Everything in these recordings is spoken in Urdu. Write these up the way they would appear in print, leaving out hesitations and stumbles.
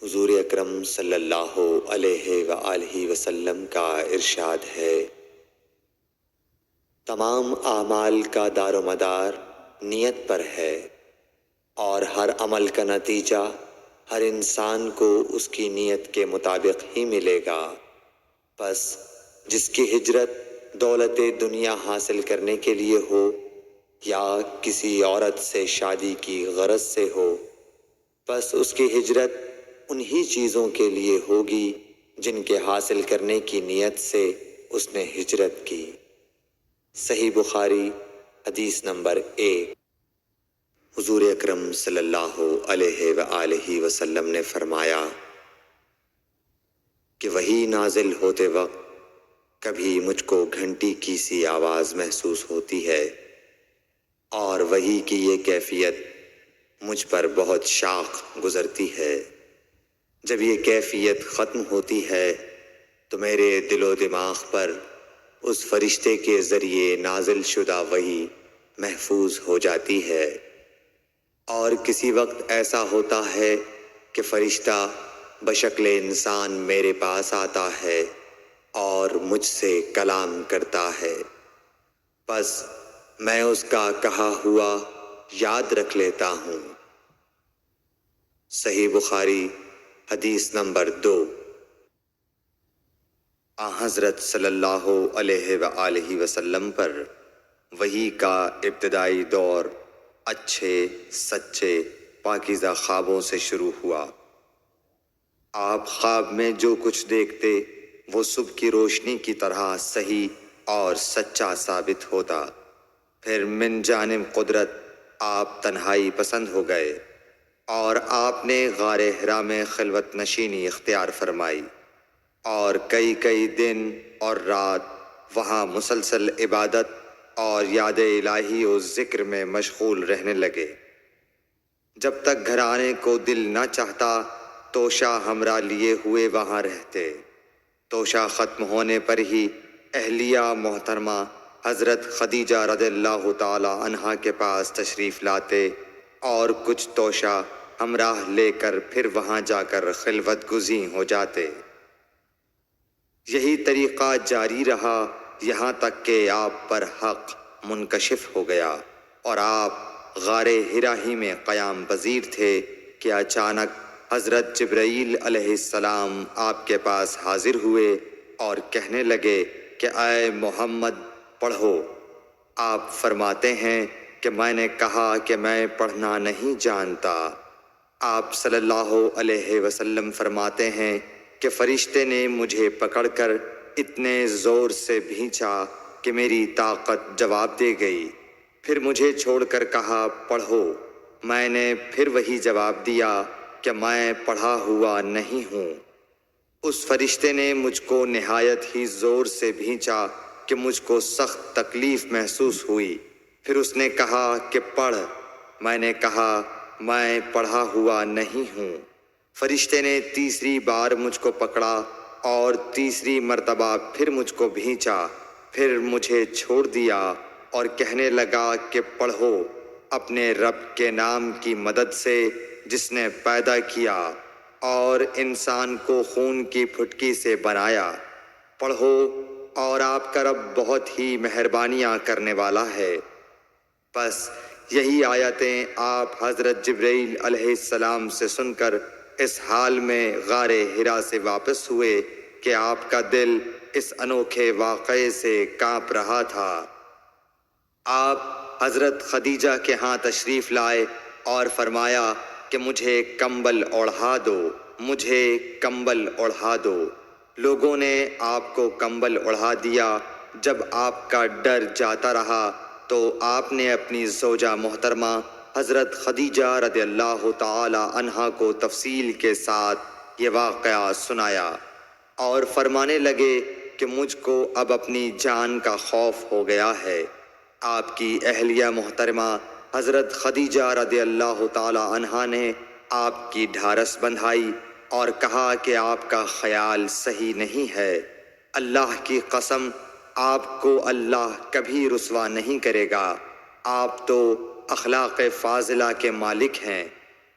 حضور اکرم صلی اللہ علیہ وآلہ وسلم کا ارشاد ہے، تمام اعمال کا دار و مدار نیت پر ہے، اور ہر عمل کا نتیجہ ہر انسان کو اس کی نیت کے مطابق ہی ملے گا۔ پس جس کی ہجرت دولت دنیا حاصل کرنے کے لیے ہو یا کسی عورت سے شادی کی غرض سے ہو، پس اس کی ہجرت انہی چیزوں کے لیے ہوگی جن کے حاصل کرنے کی نیت سے اس نے ہجرت کی۔ صحیح بخاری حدیث نمبر 1۔ حضور اکرم صلی اللہ علیہ وآلہ وسلم نے فرمایا کہ وحی نازل ہوتے وقت کبھی مجھ کو گھنٹی کی سی آواز محسوس ہوتی ہے، اور وحی کی یہ کیفیت مجھ پر بہت شاق گزرتی ہے۔ جب یہ کیفیت ختم ہوتی ہے تو میرے دل و دماغ پر اس فرشتے کے ذریعے نازل شدہ وحی محفوظ ہو جاتی ہے، اور کسی وقت ایسا ہوتا ہے کہ فرشتہ بشکل انسان میرے پاس آتا ہے اور مجھ سے کلام کرتا ہے، پس میں اس کا کہا ہوا یاد رکھ لیتا ہوں۔ صحیح بخاری حدیث نمبر 2۔ حضرت صلی اللہ علیہ وآلہ وسلم پر وحی کا ابتدائی دور اچھے سچے پاکیزہ خوابوں سے شروع ہوا۔ آپ خواب میں جو کچھ دیکھتے وہ صبح کی روشنی کی طرح صحیح اور سچا ثابت ہوتا۔ پھر من جانب قدرت آپ تنہائی پسند ہو گئے، اور آپ نے غار حرا میں خلوت نشینی اختیار فرمائی، اور کئی دن اور رات وہاں مسلسل عبادت اور یاد الہی و ذکر میں مشغول رہنے لگے۔ جب تک گھر آنے کو دل نہ چاہتا توشہ ہمراہ لیے ہوئے وہاں رہتے۔ توشہ ختم ہونے پر ہی اہلیہ محترمہ حضرت خدیجہ رضی اللہ تعالی عنہا کے پاس تشریف لاتے، اور کچھ توشہ ہمراہ لے کر پھر وہاں جا کر خلوت گزین ہو جاتے۔ یہی طریقہ جاری رہا یہاں تک کہ آپ پر حق منکشف ہو گیا، اور آپ غار حرا ہی میں قیام پذیر تھے کہ اچانک حضرت جبرائیل علیہ السلام آپ کے پاس حاضر ہوئے اور کہنے لگے کہ اے محمد پڑھو۔ آپ فرماتے ہیں کہ میں نے کہا کہ میں پڑھنا نہیں جانتا۔ آپ صلی اللہ علیہ وسلم فرماتے ہیں کہ فرشتے نے مجھے پکڑ کر اتنے زور سے بھینچا کہ میری طاقت جواب دے گئی، پھر مجھے چھوڑ کر کہا پڑھو۔ میں نے پھر وہی جواب دیا کہ میں پڑھا ہوا نہیں ہوں۔ اس فرشتے نے مجھ کو نہایت ہی زور سے بھینچا کہ مجھ کو سخت تکلیف محسوس ہوئی، پھر اس نے کہا کہ پڑھ۔ میں نے کہا میں پڑھا ہوا نہیں ہوں۔ فرشتے نے تیسری بار مجھ کو پکڑا اور تیسری مرتبہ پھر مجھ کو بھینچا، پھر مجھے چھوڑ دیا اور کہنے لگا کہ پڑھو اپنے رب کے نام کی مدد سے جس نے پیدا کیا اور انسان کو خون کی پھٹکی سے بنایا۔ پڑھو اور آپ کا رب بہت ہی مہربانیاں کرنے والا ہے۔ پس یہی آیتیں آپ حضرت جبرائیل علیہ السلام سے سن کر اس حال میں غار حرا سے واپس ہوئے کہ آپ کا دل اس انوکھے واقعے سے کانپ رہا تھا۔ آپ حضرت خدیجہ کے ہاں تشریف لائے اور فرمایا کہ مجھے کمبل اوڑھا دو، مجھے کمبل اوڑھا دو۔ لوگوں نے آپ کو کمبل اوڑھا دیا۔ جب آپ کا ڈر جاتا رہا تو آپ نے اپنی زوجہ محترمہ حضرت خدیجہ رضی اللہ تعالی عنہا کو تفصیل کے ساتھ یہ واقعہ سنایا، اور فرمانے لگے کہ مجھ کو اب اپنی جان کا خوف ہو گیا ہے۔ آپ کی اہلیہ محترمہ حضرت خدیجہ رضی اللہ تعالی عنہا نے آپ کی ڈھارس بندھائی اور کہا کہ آپ کا خیال صحیح نہیں ہے۔ اللہ کی قسم آپ کو اللہ کبھی رسوا نہیں کرے گا۔ آپ تو اخلاق فاضلہ کے مالک ہیں،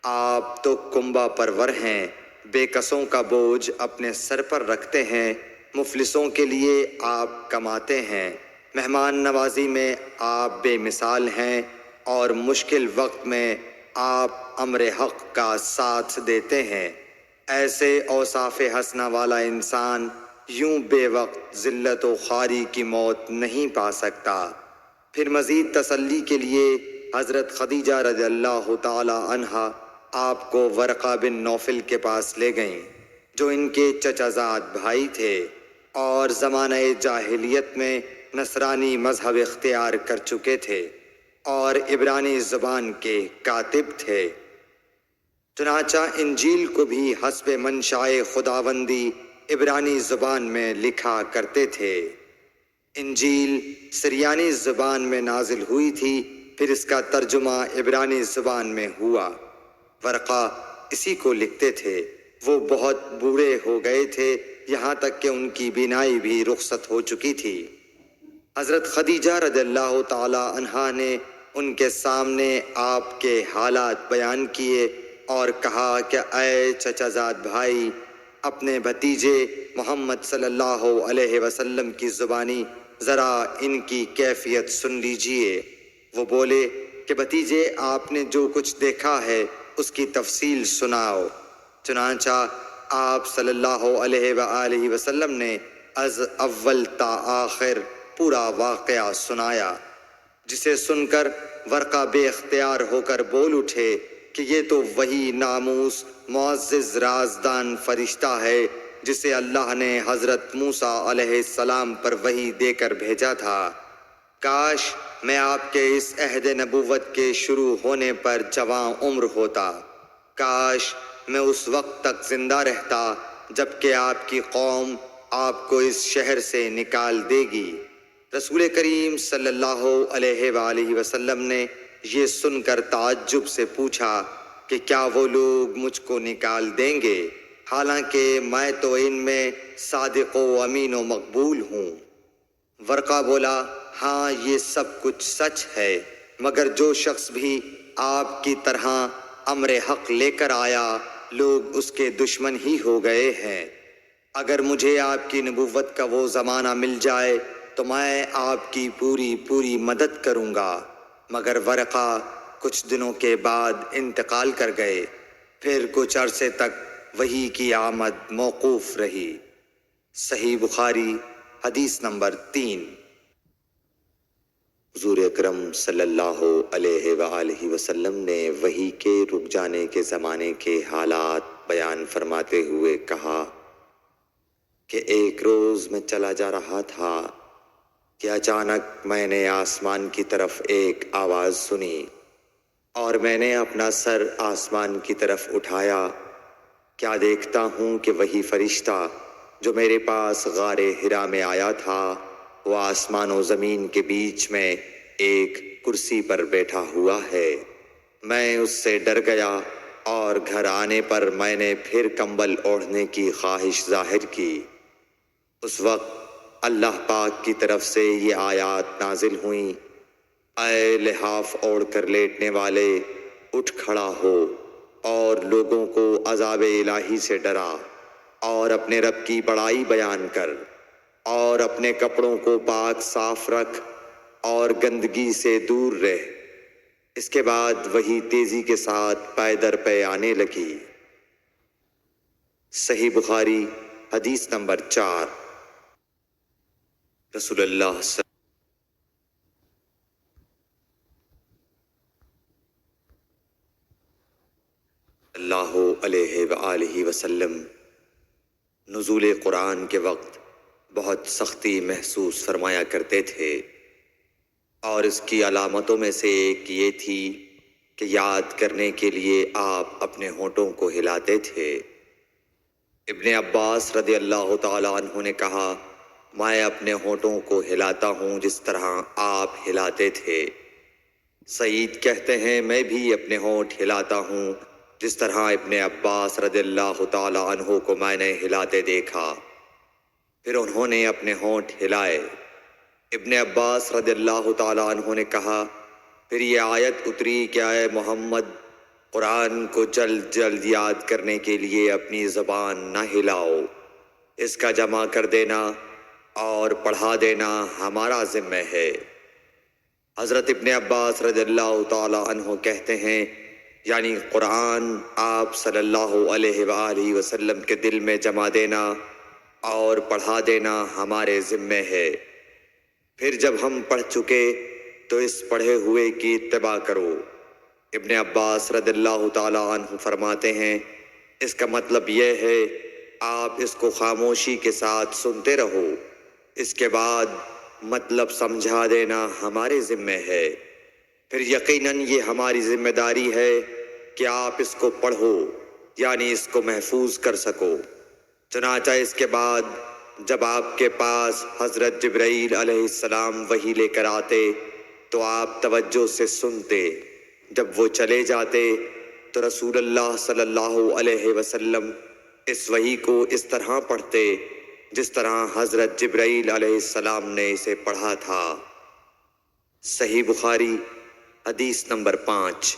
آپ تو کنبہ پرور ہیں، بے کسوں کا بوجھ اپنے سر پر رکھتے ہیں، مفلسوں کے لیے آپ کماتے ہیں، مہمان نوازی میں آپ بے مثال ہیں، اور مشکل وقت میں آپ امر حق کا ساتھ دیتے ہیں۔ ایسے اوصاف حسنہ والا انسان یوں بے وقت ذلت و خواری کی موت نہیں پا سکتا۔ پھر مزید تسلی کے لیے حضرت خدیجہ رضی اللہ تعالی عنہا آپ کو ورقہ بن نوفل کے پاس لے گئیں، جو ان کے چچا زاد بھائی تھے اور زمانہ جاہلیت میں نصرانی مذہب اختیار کر چکے تھے اور عبرانی زبان کے کاتب تھے۔ چنانچہ انجیل کو بھی حسب منشائے خداوندی عبرانی زبان میں لکھا کرتے تھے۔ انجیل سریانی زبان میں نازل ہوئی تھی، پھر اس کا ترجمہ عبرانی زبان میں ہوا۔ ورقہ اسی کو لکھتے تھے۔ وہ بہت بوڑھے ہو گئے تھے، یہاں تک کہ ان کی بینائی بھی رخصت ہو چکی تھی۔ حضرت خدیجہ رضی اللہ تعالی عنہا نے ان کے سامنے آپ کے حالات بیان کیے اور کہا کہ اے چچا زاد بھائی، اپنے بھتیجے محمد صلی اللہ علیہ وسلم کی زبانی ذرا ان کی کیفیت سن لیجئے۔ وہ بولے کہ بھتیجے، آپ نے جو کچھ دیکھا ہے اس کی تفصیل سناؤ۔ چنانچہ آپ صلی اللہ علیہ وآلہ وسلم نے از اول تا آخر پورا واقعہ سنایا، جسے سن کر ورقہ بے اختیار ہو کر بول اٹھے کہ یہ تو وہی ناموس معزز رازدان فرشتہ ہے جسے اللہ نے حضرت موسیٰ علیہ السلام پر وحی دے کر بھیجا تھا۔ کاش میں آپ کے اس عہد نبوت کے شروع ہونے پر جواں عمر ہوتا، کاش میں اس وقت تک زندہ رہتا جب کہ آپ کی قوم آپ کو اس شہر سے نکال دے گی۔ رسول کریم صلی اللہ علیہ وآلہ وسلم نے یہ سن کر تعجب سے پوچھا کہ کیا وہ لوگ مجھ کو نکال دیں گے، حالانکہ میں تو ان میں صادق و امین و مقبول ہوں۔ ورقہ بولا، ہاں یہ سب کچھ سچ ہے، مگر جو شخص بھی آپ کی طرح امر حق لے کر آیا، لوگ اس کے دشمن ہی ہو گئے ہیں۔ اگر مجھے آپ کی نبوت کا وہ زمانہ مل جائے تو میں آپ کی پوری مدد کروں گا۔ مگر ورقہ کچھ دنوں کے بعد انتقال کر گئے، پھر کچھ عرصے تک وحی کی آمد موقوف رہی۔ صحیح بخاری حدیث نمبر 3۔ حضور اکرم صلی اللہ علیہ وآلہ وسلم نے وحی کے رک جانے کے زمانے کے حالات بیان فرماتے ہوئے کہا کہ ایک روز میں چلا جا رہا تھا کہ اچانک میں نے آسمان کی طرف ایک آواز سنی اور میں نے اپنا سر آسمان کی طرف اٹھایا۔ کیا دیکھتا ہوں کہ وہی فرشتہ جو میرے پاس غار حرا میں آیا تھا، وہ آسمان و زمین کے بیچ میں ایک کرسی پر بیٹھا ہوا ہے۔ میں اس سے ڈر گیا اور گھر آنے پر میں نے پھر کمبل اوڑھنے کی خواہش ظاہر کی۔ اس وقت اللہ پاک کی طرف سے یہ آیات نازل ہوئیں، اے لحاف اوڑھ کر لیٹنے والے، اٹھ کھڑا ہو اور لوگوں کو عذاب الہی سے ڈرا، اور اپنے رب کی بڑائی بیان کر، اور اپنے کپڑوں کو پاک صاف رکھ اور گندگی سے دور رہ۔ اس کے بعد وہی تیزی کے ساتھ پے در پے آنے لگی۔ صحیح بخاری حدیث نمبر 4۔ رسول اللہ صلی اللہ علیہ وآلہ وسلم نزول قرآن کے وقت بہت سختی محسوس فرمایا کرتے تھے، اور اس کی علامتوں میں سے ایک یہ تھی کہ یاد کرنے کے لیے آپ اپنے ہونٹوں کو ہلاتے تھے۔ ابن عباس رضی اللہ تعالیٰ عنہ نے کہا، میں اپنے ہونٹوں کو ہلاتا ہوں جس طرح آپ ہلاتے تھے۔ سعید کہتے ہیں، میں بھی اپنے ہونٹ ہلاتا ہوں جس طرح ابن عباس رضی اللہ تعالیٰ عنہ کو میں نے ہلاتے دیکھا۔ پھر انہوں نے اپنے ہونٹ ہلائے۔ ابن عباس رضی اللہ تعالیٰ عنہ نے کہا، پھر یہ آیت اتری کہ اے محمد، قرآن کو جلد جلد یاد کرنے کے لیے اپنی زبان نہ ہلاؤ، اس کا جمع کر دینا اور پڑھا دینا ہمارا ذمہ ہے۔ حضرت ابن عباس رضی اللہ تعالی عنہ کہتے ہیں، یعنی قرآن آپ صلی اللہ علیہ وآلہ وسلم کے دل میں جمع دینا اور پڑھا دینا ہمارے ذمہ ہے۔ پھر جب ہم پڑھ چکے تو اس پڑھے ہوئے کی اتباع کرو۔ ابن عباس رضی اللہ تعالی عنہ فرماتے ہیں، اس کا مطلب یہ ہے آپ اس کو خاموشی کے ساتھ سنتے رہو، اس کے بعد مطلب سمجھا دینا ہمارے ذمہ ہے۔ پھر یقیناً یہ ہماری ذمہ داری ہے کہ آپ اس کو پڑھو، یعنی اس کو محفوظ کر سکو۔ چنانچہ اس کے بعد جب آپ کے پاس حضرت جبرائیل علیہ السلام وحی لے کر آتے تو آپ توجہ سے سنتے، جب وہ چلے جاتے تو رسول اللہ صلی اللہ علیہ وسلم اس وحی کو اس طرح پڑھتے جس طرح حضرت جبرائیل علیہ السلام نے اسے پڑھا تھا۔ صحیح بخاری حدیث نمبر 5۔